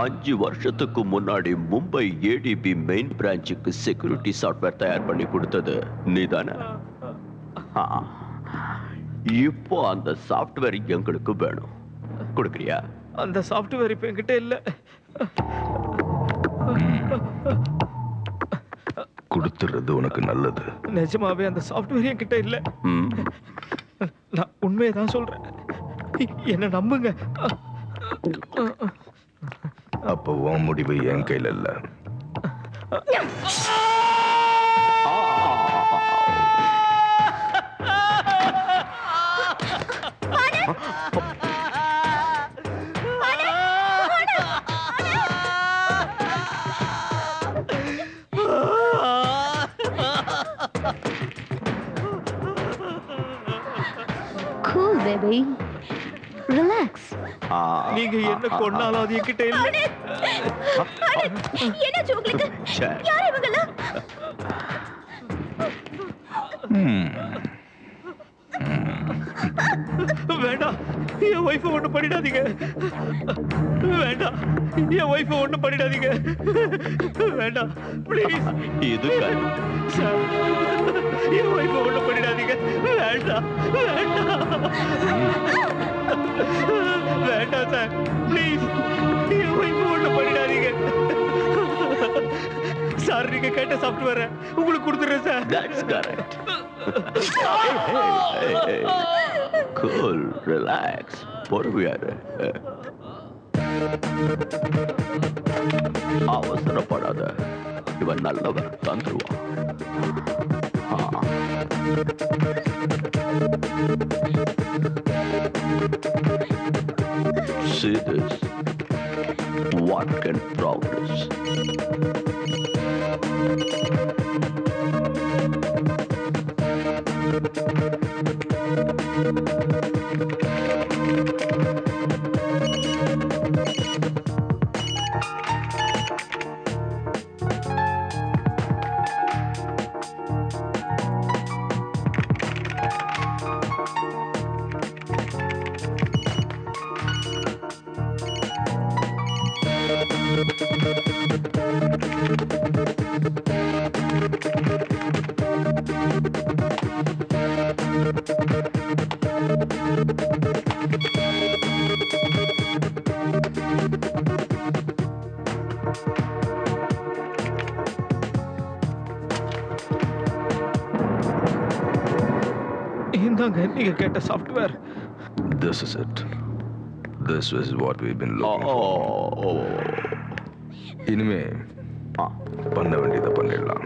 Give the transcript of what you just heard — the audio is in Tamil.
அஞ்சு வருஷத்துக்கு முன்னாடி மும்பை ஏடிபி மெயின் பிரான்ச்சுக்கு செக்யூரிட்டி சாஃப்ட்வேர் தயார் பண்ணி கொடுத்தது நீதானே? இப்போ அந்த சாஃப்ட்வேர் எங்களுக்கு வேணும். கொடுக்குறியா? அந்த சாஃப்ட்வேர் இப்ப என்கிட்ட இல்ல. கொடுத்துறது உனக்கு நல்லது. நிஜமாவே அந்த சாஃப்ட்வேர் என்கிட்ட இல்ல. நான் உண்மையை தான் சொல்றேன், என்ன நம்புங்க. அப்போ உன் முடிவு என் கையில் இல்ல. Cool, baby. Relax. நீங்க என்ன கொன்னாலும் அது என்கிட்ட இல்ல. என்னாச்சு உங்களுக்கு? யார் இவங்களா? வேண்டாம், என் ஒய்ஃபை ஒண்ணும் பண்ணிடாதீங்க. வேண்டாம், என் ஒய்ஃபை ஒண்ணும் பண்ணிடாதீங்க. வேண்டாம், ப்ளீஸ். இது சார், என் ஒய்ஃபை ஒண்ணும் பண்ணிடாதீங்க. வேண்டாம், வேண்டாம், வேண்டாம் சார், ப்ளீஸ். என் ஒய்ஃபை ஒண்ணும் பண்ணிடாதீங்க சார். நீங்க கேட்ட சாஃப்ட்வேரை உங்களுக்கு கொடுத்துறேன் sir. That's correct. Hey. Cool, relax. பொறுமையாரு. அவசரப்படாத. இவன் நல்லவன், தந்துருவான். See this? What can progress? இந்தாங்க நீங்க கேட்ட software. This is it. This is what we've been looking for. இனிமே பண்ண வேண்டியதை பண்ணிடலாம்.